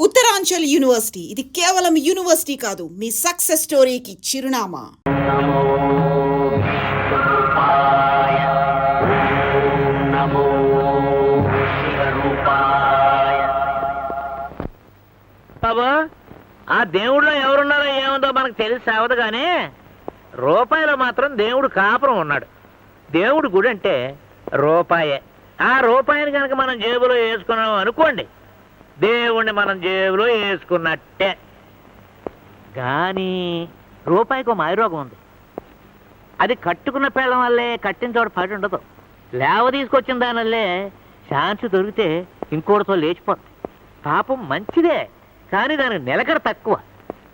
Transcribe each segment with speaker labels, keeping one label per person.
Speaker 1: Uttaranchal university ఇది కేవలం university కాదు, మీ సక్సెస్ స్టోరీకి చిరునామా.
Speaker 2: బాబు, ఆ దేవుడిలో ఎవరున్నారో ఏముందో మనకు తెలిసి సావదు, కానీ రూపాయలో మాత్రం దేవుడు కాపురం ఉన్నాడు. దేవుడు గుడి అంటే రూపాయే. ఆ రూపాయిని కనుక మనం జేబులో వేసుకున్నాం అనుకోండి, దేవుణ్ణి మనం జేబులో వేసుకున్నట్టే. కానీ రూపాయికి మాయరోగం ఉంది. అది కట్టుకున్న పేళ్ళం వల్లే కట్టిన చోట పడి ఉండదు. లేవ తీసుకొచ్చిన దానివల్లే ఛాన్స్ దొరికితే ఇంకోటితో లేచిపోతుంది. పాపం మంచిదే, కానీ దానికి నిలకడ తక్కువ.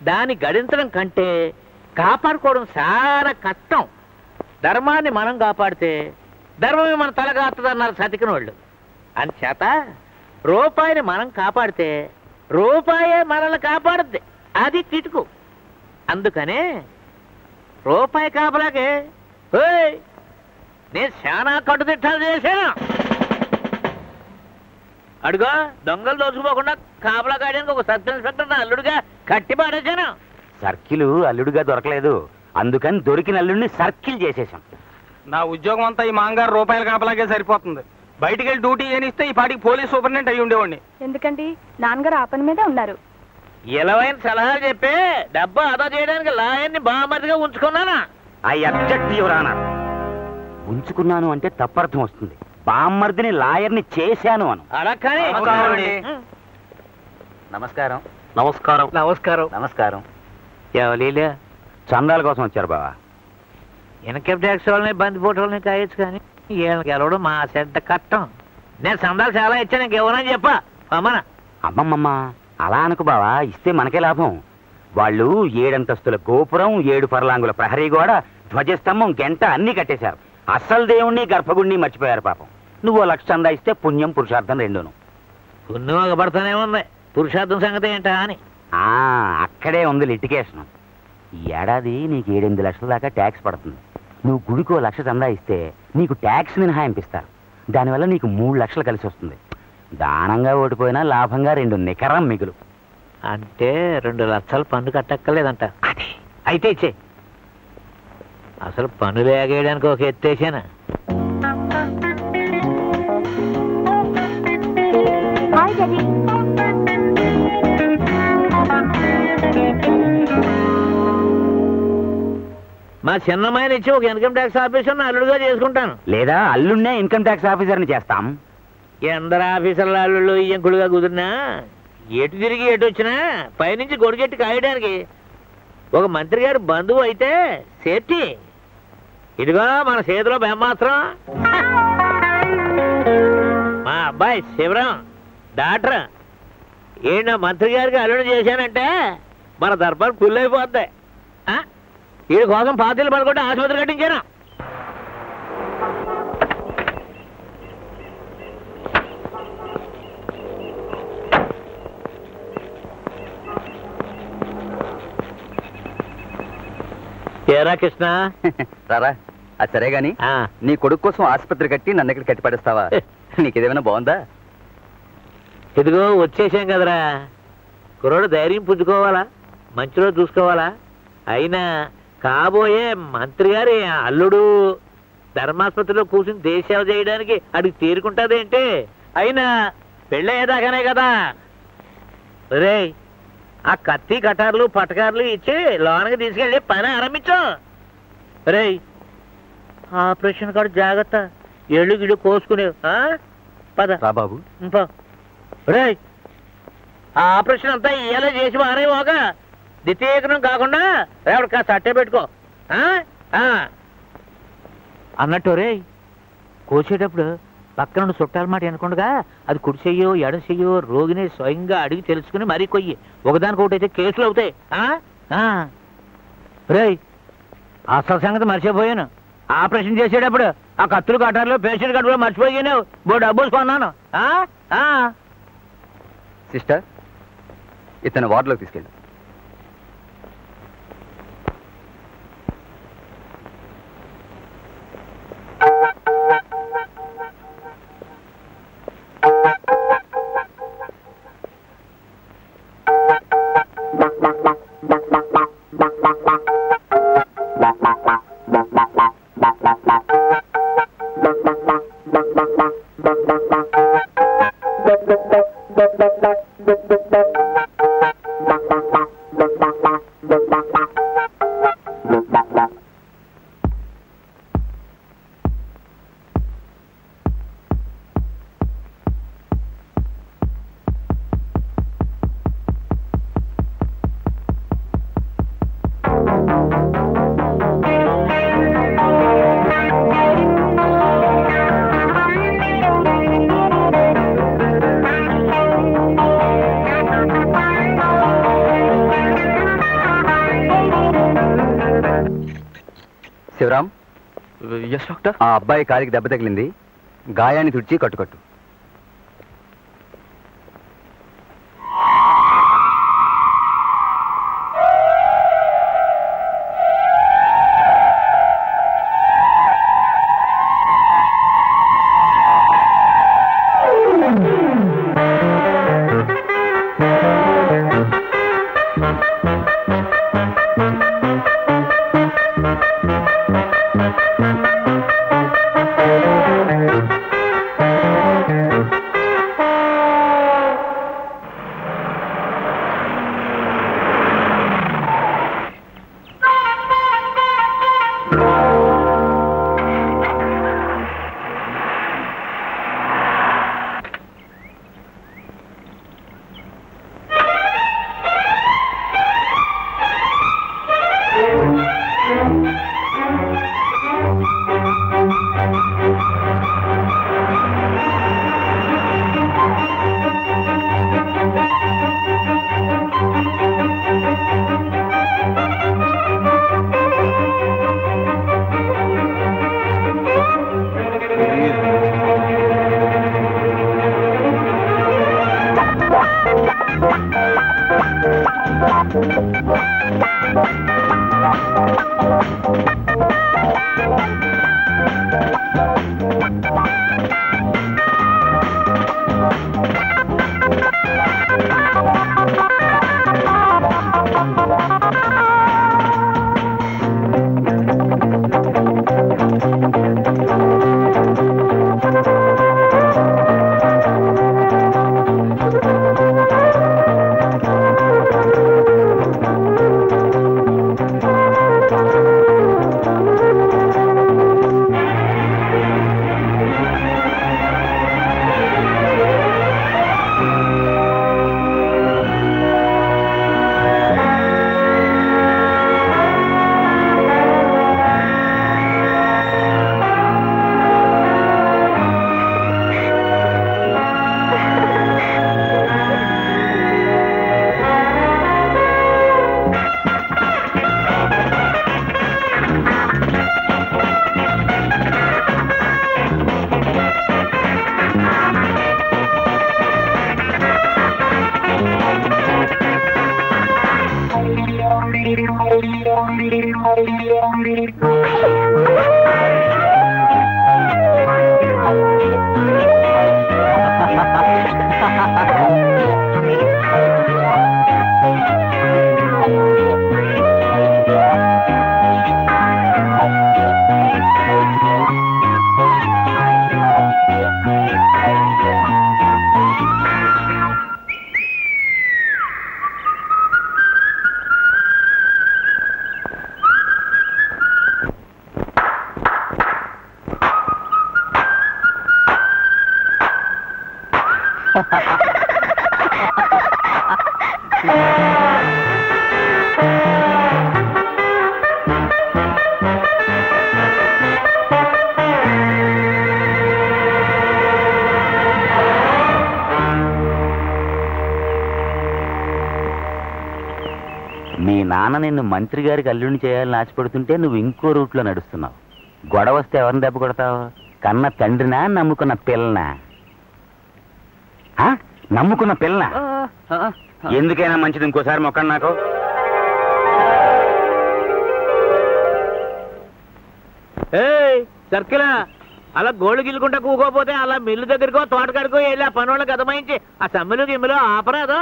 Speaker 2: దాన్ని గడించడం కంటే కాపాడుకోవడం చాలా కష్టం. ధర్మాన్ని మనం కాపాడితే ధర్మమే మన తలగాస్తుందన్నారు సతికిన వాళ్ళు. అంచేత రూపాయిని మనం కాపాడితే రూపాయే మనల్ని కాపాడుద్ది. అది కిటుకు. అందుకనే రూపాయి కాపలాకే నేను చాలా కట్టుదిట్టాలు చేశాను. అడుగో, దొంగలు దోచుకోకుండా కాపలా కాయడానికి ఒక సబ్ ఇన్స్పెక్టర్ నా అల్లుడుగా కట్టి పాడేశాను.
Speaker 3: సర్కిల్ అల్లుడుగా దొరకలేదు, అందుకని దొరికిన అల్లుడిని సర్కిల్ చేసేసాం.
Speaker 4: నా ఉద్యోగం అంతా ఈ మాంగారు రూపాయల కాపలాగే సరిపోతుంది. బయటికి వెళ్ళి డ్యూటీ ఏనిస్తే ఈ పాటికి పోలీస్ సూపరింటెండెంట్ అయ్యి ఉండేవాడిని.
Speaker 5: ఎందుకండి, నాన్నగారు ఆ పని మీదే ఉన్నారు.
Speaker 2: ఎలవైన సలహాలు చెప్పి డబ్బు ఆదా చేయడానికి లాయర్ని బామర్దిగా ఉంచుకున్నానా?
Speaker 3: I object your honour. ఉంచుకున్నాను అంటే తప్పర్థం వస్తుంది. బామ్మర్దిని లాయర్ని చేశాను అను.
Speaker 2: అలా కానీ
Speaker 3: నమస్కారం.
Speaker 2: నమస్కారం. నమస్కారం.
Speaker 3: నమస్కారం.
Speaker 2: ఎవలీలే
Speaker 3: చందాల కోసం వచ్చారు బావా.
Speaker 2: ఇన్కమ్ ట్యాక్స్ వాళ్ళని బందిపోటు వాళ్ళని కాయచ్చు, కానీ వీళ్ళకి గెలవడం మా చెడ్డ కట్టం. నేను సందాలు చాలా ఇచ్చాను, ఇంకెవరని చెప్పా అమ్మన.
Speaker 3: అమ్మమ్మమ్మ, అలా అనుకు బావా, ఇస్తే మనకే లాభం. వాళ్ళు 7 అంతస్తుల గోపురం, 7 పర్లాంగుల ప్రహరీ గోడ, ధ్వజస్తంభం, గంట అన్నీ కట్టేశారు. అస్సలు దేవుణ్ణి గర్భగుడిని మర్చిపోయారు పాపం. నువ్వు 1 లక్ష చందా ఇస్తే పుణ్యం పురుషార్థం రెండును.
Speaker 2: పుణ్యం ఒకబడతానే ఉంది, పురుషార్థం సంగతి ఏంటా అని.
Speaker 3: అక్కడే ఉంది లిటికేషన్. ఈ ఏడాది నీకు 7-8 లక్షల దాకా ట్యాక్స్ పడుతుంది. నువ్వు గుడికి 1 లక్ష చందా ఇస్తే నీకు ట్యాక్స్ మినహాయింపిస్తారు. దానివల్ల నీకు 3 లక్షలు కలిసి వస్తుంది. దానంగా ఓడిపోయినా లాభంగా 2 నికరం మిగులు.
Speaker 2: అంటే 2 లక్షలు పన్ను కట్టక్కర్లేదంట. అయితే ఇచ్చే. అసలు పన్నులు ఎగేయడానికి ఒక ఎత్తేసానా? మా చిన్నమ్మాయిని ఇచ్చి ఒక ఇన్కమ్ ట్యాక్స్ ఆఫీసర్ అల్లుడుగా చేసుకుంటాను.
Speaker 3: లేదా అల్లుడినే ఇన్కమ్ ట్యాక్స్ ఆఫీసర్ని చేస్తాం.
Speaker 2: ఎందరు ఆఫీసర్ల అల్లుళ్ళు ఇంకుడుగా కుదిరినా ఎటు తిరిగి ఎటు వచ్చినా పైనుంచి గొడిగెట్టి కాయడానికి ఒక మంత్రి గారి బంధువు అయితే సేఫ్టీ. ఇదిగో మన చేతిలో బ్రహ్మాస్త్రం. మా అబ్బాయి శివరాం డాక్టర్. ఏంటో మంత్రి గారికి అల్లుడు చేశానంటే మన దర్బార్ ఫుల్ అయిపోద్ది. వీడి కోసం పాతీలు పడుకుంటే ఆసుపత్రి కట్టించాను. ఏరా కృష్ణ,
Speaker 6: రారా. అది సరే గాని నీ కొడుకు కోసం ఆసుపత్రి కట్టి నన్ను ఇక్కడ కట్టి పడేస్తావా? నీకేదేమైనా బాగుందా?
Speaker 2: ఇదిగో వచ్చేసాం కదరా. కుర్రోడు ధైర్యం పుచ్చుకోవాలా, మంచిలో చూసుకోవాలా. అయినా కాబోయే మంత్రి గారి అల్లుడు ధర్మాసుపత్రిలో కూర్చుని దేశసేవ చేయడానికి అడిగి తీరుకుంటాదేంటి? అయినా పెళ్ళయ్యేదాకానే కదా. రే, ఆ కత్తి కటార్లు పటకార్లు ఇచ్చి లోనకి తీసుకెళ్ళి పని ఆరంభించు. రే, ఆపరేషన్ కాదు, జాగ్రత్త. ఎళ్ళు గిళ్ళు కోసుకునేవు. పద
Speaker 6: బాబు.
Speaker 2: రే, ఆ ఆపరేషన్ అంతా ఇయ్యాలే చేసి మారేమోగా. ద్వితీయకరం కాకుండా రేపటి కాస్త అట్టే పెట్టుకో అన్నట్టు. రే, కోసేటప్పుడు పక్కన చుట్టాల మాట అనుకుండగా అది కుడి చెయ్యో ఎడ చెయ్యో రోగిని స్వయంగా అడిగి తెలుసుకుని మరీ కొయ్యి. ఒకదానికొకటి అయితే కేసులు అవుతాయి. రే, అసలు సంగతి మర్చిపోయాను. ఆపరేషన్ చేసేటప్పుడు ఆ కత్తులు కట్టారులో పేషెంట్ కట్టులో మర్చిపోయాను. డబ్బులు కొన్నాను.
Speaker 6: సిస్టర్, ఇతను వార్డులోకి తీసుకెళ్ళు. Shivaram,
Speaker 4: yes doctor.
Speaker 6: ఆ అబ్బాయి కాలికి దెబ్బ తగిలింది, గాయాన్ని తుడిచి కట్టుకట్టు.
Speaker 3: మీ నాన్న నిన్ను మంత్రి గారికి అల్లుడిని చేయాలని ఆశపడుతుంటే నువ్వు ఇంకో రూట్లో నడుస్తున్నావు. గొడవ వస్తే ఎవరిని దెబ్బ కొడతావు? కన్న తండ్రినా, నమ్ముకున్న పిల్లనా? నమ్ముకున్న పిల్లనా? ఎందుకైనా మంచిది ఇంకోసారి మొక్కండి నాకు.
Speaker 2: సర్కిలా అలా గోళ్ళు గిల్లుకుంటా కూకోపోతే అలా మిల్లు దగ్గరకో తోటకాడికో వెళ్ళి ఆ పనులకు అదమాయించి ఆ సమ్మెలు గిమ్మెలు ఆపరాదు.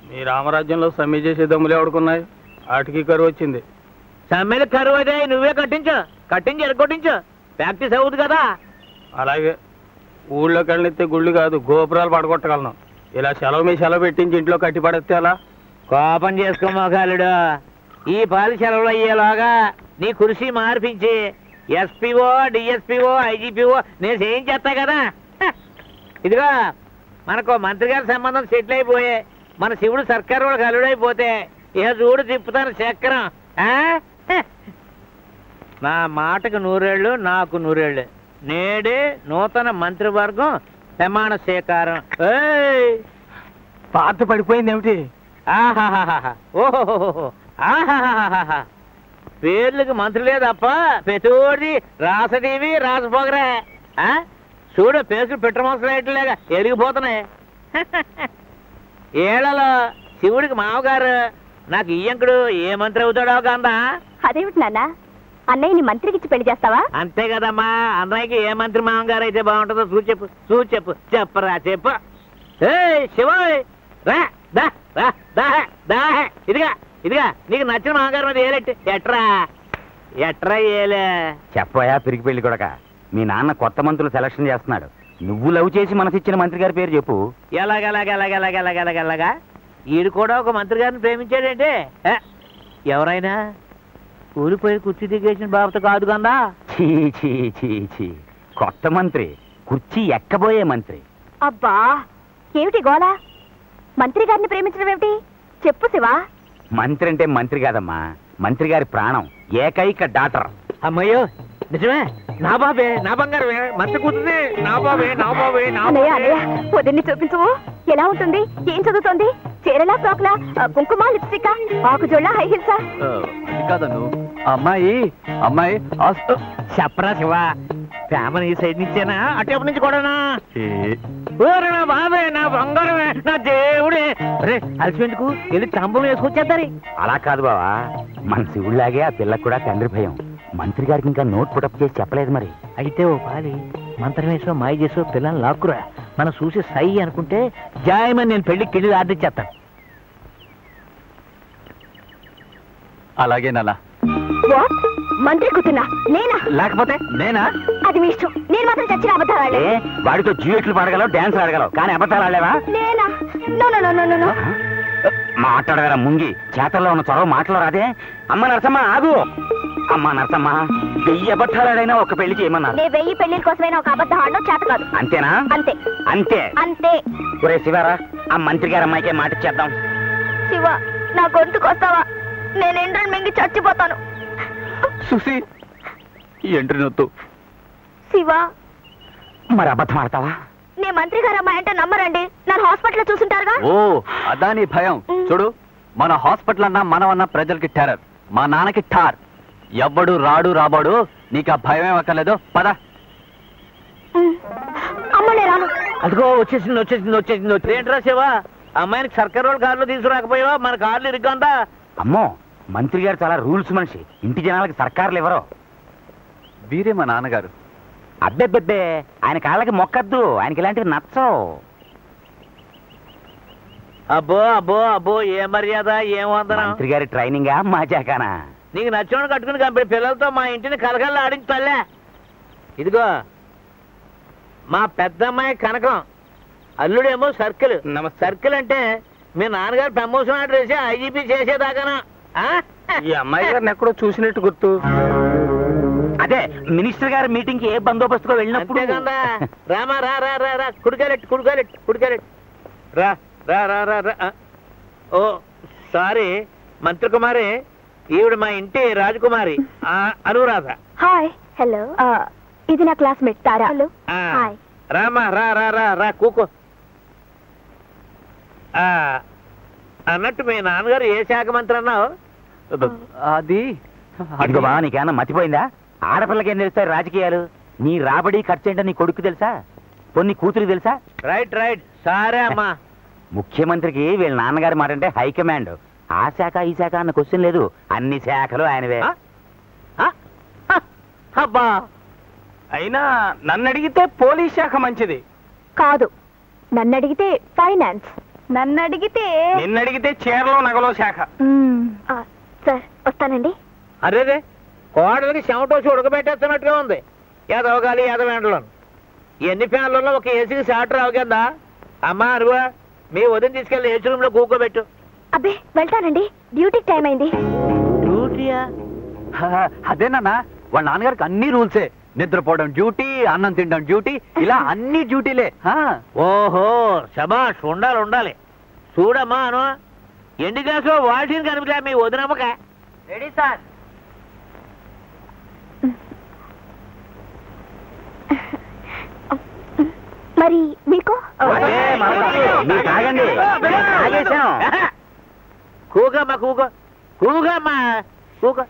Speaker 4: మీ రామరాజ్యంలో సమ్మె చేసే దమ్ములు ఎవడుకున్నాయి? ఆటికి కరువు వచ్చింది.
Speaker 2: సమ్మెలు కరువు అదే నువ్వే కట్టించి ఎరగొట్టించు. ప్రాక్టీస్ అవుతుంది కదా.
Speaker 4: అలాగే ఊళ్ళో కళ్ళెత్తే గుళ్ళు కాదు, గోపురాలు పడగొట్టగలను. ఇలా సెలవు మీ సెలవు పెట్టించి ఇంట్లో కట్టి పడేస్తే అలా
Speaker 2: కోపం చేసుకో మొగాలుడు. ఈ పాలి సెలవులు అయ్యేలాగా నీ కుర్చీ మార్పించి ఎస్పీఓ డిఎస్పీఓ ఐజీపీఓ నేను చేయించేస్తా కదా. ఇదిగో మనకు మంత్రి గారి సంబంధం సెటిల్ అయిపోయే మన శివుడు సర్కారు వాళ్ళకి అల్లుడైపోతే ఇక చూడు తిప్పుతాను చక్రం. నా మాటకు 100 ఏళ్ళు, నాకు 100 ఏళ్ళు. నేడే నూతన మంత్రివర్గం ప్రమాణ స్వీకారం.
Speaker 4: పాత పడిపోయింది ఏమిటి?
Speaker 2: ఆహాహాహా, ఓహోహోహో, ఆహాహాహా. పేర్లకు మంత్రులే తప్ప ప్రతిోడి రాసటీవి రాసపోగరా. చూడు పేసులు పెట్రోమాసలేట్లేగా ఎరిగిపోతున్నాయి. ఏళ్లలో శివుడికి మామగారు నాకు ఇయ్యంకుడు ఏ మంత్రి అవుతాడో కందా.
Speaker 5: అదేమిటి నాన్న, అన్నయ్యని మంత్రికి ఇచ్చి పెళ్లి చేస్తావా?
Speaker 2: అంతే కదమ్మా, అన్నయ్యకి ఏ మంత్రి మామగారు అయితే బాగుంటుందో చూచెప్పు చెప్పరా చెప్పు. ఏ శివోయ్ రా దా రా దా దా ఇదిగా నీకు నచ్చిన మామగారు మీద ఏలెట్టు ఎట్రా ఏలే.
Speaker 3: చెప్పయా పిరికి పెళ్లి కొడక, మీ నాన్న కొత్త మంత్రులు సెలక్షన్ చేస్తున్నాడు. నువ్వు లవ్ చేసి మనసిచ్చిన మంత్రి గారి పేరు చెప్పు.
Speaker 2: ఎలాగా ఈడు కూడా ఒక మంత్రి గారిని ప్రేమించాడంటే ఎవరైనా కూలిపోయి కుర్చీ దిగేసిన బాబుతో కాదు కదా.
Speaker 3: చీ కొత్త మంత్రి, కుర్చీ ఎక్కబోయే మంత్రి.
Speaker 5: అబ్బా ఏమిటి గోలా? మంత్రి గారిని ప్రేమించడం ఏమిటి? చెప్పు శివా.
Speaker 3: మంత్రి అంటే మంత్రి కాదమ్మా, మంత్రి గారి ప్రాణం, ఏకైక డాటర్.
Speaker 2: అమ్మయ్యో నిజమే, నా బాబే నా బంగారమే, మంత్రి కూతురుది నా బాబే.
Speaker 5: అన్నయ్య పొద్దున్నే చూపించు. ఎలా ఉంటుంది? ఏం చదువుతోంది? చీరలా ఫ్రాక్లా, కుంకుమ లిప్స్టిక్, ఆకుజోళ్ళ హై హిల్సా?
Speaker 6: అది కాదను, అమ్మాయి
Speaker 2: చెప్పరా శివ, ప్రేమని ఈ సైడ్ నుంచేనా అటు నుంచి కూడానా? నా బాబే నా బంగారమే నా దేవుడే. అరే అలసిపెందుకు వెళ్ళి తంబం వేసుకొచ్చేద్దారి.
Speaker 3: అలా కాదు బావా, మన శివుడిలాగే ఆ పిల్లకు కూడా తండ్రి భయం. మంత్రి గారికి ఇంకా నోట్ పుటప్ చేసి చెప్పలేదు మరి.
Speaker 2: అయితే ఓ పాలి మంత్రం వేసో మాయ చేసో పిల్లల్ని లాక్కురా. మనం చూసి సై అనుకుంటే జాయమని నేను పెళ్లికి కిళ్ళి ఆర్డర్ చేస్తాను.
Speaker 6: అలాగే నాన్న.
Speaker 5: వాట్? మంత్రి కూతున్నా నేనా?
Speaker 3: లేకపోతే నేనా?
Speaker 5: అది మీ ఇష్టం. నేను మాత్రం చచ్చిన అబద్ధాలు ఆడలే.
Speaker 3: వాడితో డ్యూయెట్లు పాడగలవు, డాన్స్ ఆడగలవు, కానీ అబద్ధాలు ఆడలేవా?
Speaker 5: నేనా? నో.
Speaker 3: మాట్లాడగల ముంగి, చేతల్లో ఉన్న చొరవ మాటలో రాదే. అమ్మ నరసమ్మ ఆగు. అమ్మ నరసమ్మ, 1000 అబద్ధాలాడైనా ఒక పెళ్లి చేయమన్నారు.
Speaker 5: నే 1000 పెళ్లిల కోసమైనా ఒక అబద్ధం ఆడడం చేత కాదు.
Speaker 3: అంతేనా?
Speaker 5: అంతే.
Speaker 3: ఒరే శివారా, ఆ మంత్రి గారి అమ్మాయికే మాట ఇచ్చేద్దాం.
Speaker 5: శివ, నా గొంతుకొస్తావా? నేను ఎండ్రని మింగి చచ్చిపోతాను.
Speaker 6: సుసి ఎంట్రీ నొత్తు.
Speaker 5: శివ,
Speaker 3: మరి అబద్ధం ఆడతావా?
Speaker 5: నే మంత్రి గారు అమ్మాయి అంటే నమ్మరండి. నన్ను హాస్పిటల్లో చూసుంటారుగా.
Speaker 6: ఓ అదా నీ భయం. చూడు, మన హాస్పిటల్ అన్నా మనం అన్నా ప్రజలకి టెర్రర్, మా నాన్నకి ఠార్. ఎవ్వడు రాడు రాబాడు, నీకు ఆ భయం ఏమక్కర్లేదు. పద.
Speaker 5: అమ్మలే రాను.
Speaker 2: అదిగో వచ్చేసింది. ఏంట్రా శివ, అమ్మాయికి సర్కారు వాళ్ళ కార్లో తీసుకురాకపోయావా? మన కార్లు ఇరుగ్గా.
Speaker 3: అమ్మో, మంత్రి గారు చాలా రూల్స్ మనిషి. ఇంటి జనాలకి సర్కారులు ఎవరో.
Speaker 6: వీరే మా నాన్నగారు.
Speaker 3: అబ్బెబ్బెబ్బే, ఆయన కాళ్ళకి మొక్కద్దు, ఆయనకి ఇలాంటివి నచ్చవు.
Speaker 2: అబ్బో ఏ మర్యాద, ఏం వందనం.
Speaker 3: మంత్రి గారి ట్రైనింగా మాజాకానా?
Speaker 2: నీకు నచ్చోడు కట్టుకుని కంపెనీ పిల్లలతో మా ఇంటిని కలకల్లా ఆడించాలే. ఇదిగో మా పెద్దమ్మాయి కనకం, అల్లుడేమో సర్కిల్. సర్కిల్ అంటే మీ నాన్నగారు ప్రమోషన్ ఆర్డర్ వేసి ఐజీపీ చేసేదాకానా?
Speaker 4: ఈ అమ్మాయి గారిని ఎక్కడో చూసినట్టు గుర్తు.
Speaker 3: అదే మినిస్టర్ గారి మీటింగ్ కి ఏ బందోబస్తుగా వెళ్ళినప్పుడు.
Speaker 2: అంతే కదా. రామా రా కుడికాలెట్టు రా. ఓ సారీ మంత్రి కుమారి, ఈవిడ మా ఇంటి రాజకుమారి అనురాధ.
Speaker 5: హాయ్. హలో. ఇది నా క్లాస్మేట్ తారా. హలో. హాయ్.
Speaker 2: రామా రా కూకో. అన్నట్టు మీ నాన్నగారు ఏ శాఖ మంత్రి అన్నావు?
Speaker 6: అది
Speaker 3: అదిగో బావ, నీకేమన్నా మతిపోయిందా? ఆడపిల్లకి ఏం తెలుస్తాయి రాజకీయాలు? నీ రాబడి ఖర్చు ఏంటో నీ కొడుకు తెలుసా? కొన్ని కూతురికి తెలుసా?
Speaker 2: రైట్ సరే అమ్మా.
Speaker 3: ముఖ్యమంత్రికి వీళ్ళ నాన్నగారి మాట అంటే హైకమాండ్. ఆ శాఖ ఈ శాఖ అన్న క్వశ్చన్ లేదు, అన్ని శాఖలు ఆయనవే.
Speaker 2: అబ్బా,
Speaker 4: అయినా నన్ను అడిగితే పోలీస్ శాఖ మంచిది
Speaker 5: కాదు. నన్ను అడిగితే ఫైనాన్స్. నన్ను అడిగితే
Speaker 4: నిన్ను అడిగితే చీరలో నగలో శాఖ.
Speaker 5: సార్ వస్తానండి.
Speaker 2: అరేదే, కోడలికి చెమటోసి ఉడకబెట్టేస్తున్నట్టుగా ఉంది. ఎదవగాలి ఎదవేంటలో ఎన్ని ఫ్యాన్లలో ఒక ఏసీకి షార్టర్ అవగదా? అమ్మా అరువా, మీ వదిన తీసుకెళ్ళి ఏసీ రూమ్ లో కూకోబెట్టు.
Speaker 5: అబ్బే వెళ్తానండి, డ్యూటీకి టైం అయింది.
Speaker 2: డ్యూటీయా?
Speaker 6: అదేనన్నా వాళ్ళ నాన్నగారికి అన్ని రూల్సే. నిద్రపోవడం డ్యూటీ, అన్నం తినడం డ్యూటీ, ఇలా అన్ని డ్యూటీలే.
Speaker 2: ఓహో శబాష్, ఉండాలి ఉండాలి. చూడమ్మా అను, ఎండి గ్లాసులో వాషింగ్ కనిపించా మీ వదినమ్మక. Ready sir.
Speaker 5: మరి మీకు
Speaker 2: కూకమ్మా కూకో, కూకమ్మా కూకో.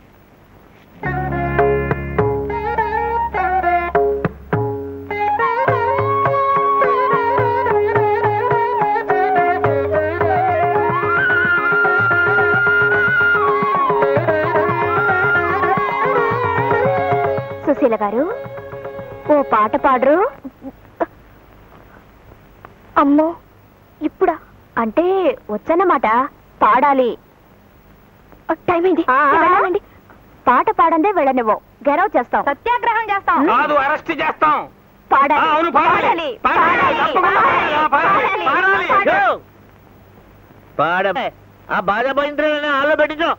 Speaker 5: సుశీల గారు, ఓ పాట పాడరు? అమ్మో, ఇప్పుడా? అంటే వచ్చన్నమాట, పాడాలి. టైం అయింది, వెళ్ళాలండి. పాట పాడందే వెళ్ళనివ్వు, గెరవ్ చేస్తాం, సత్యాగ్రహం చేస్తాం.
Speaker 4: కాదు, అరెస్ట్ చేస్తాం.
Speaker 5: పాడాలి,
Speaker 4: అవును, పాడాలి.
Speaker 2: పాడ ఆ బాధ పోయింద్ర ఆలో పెట్టించు.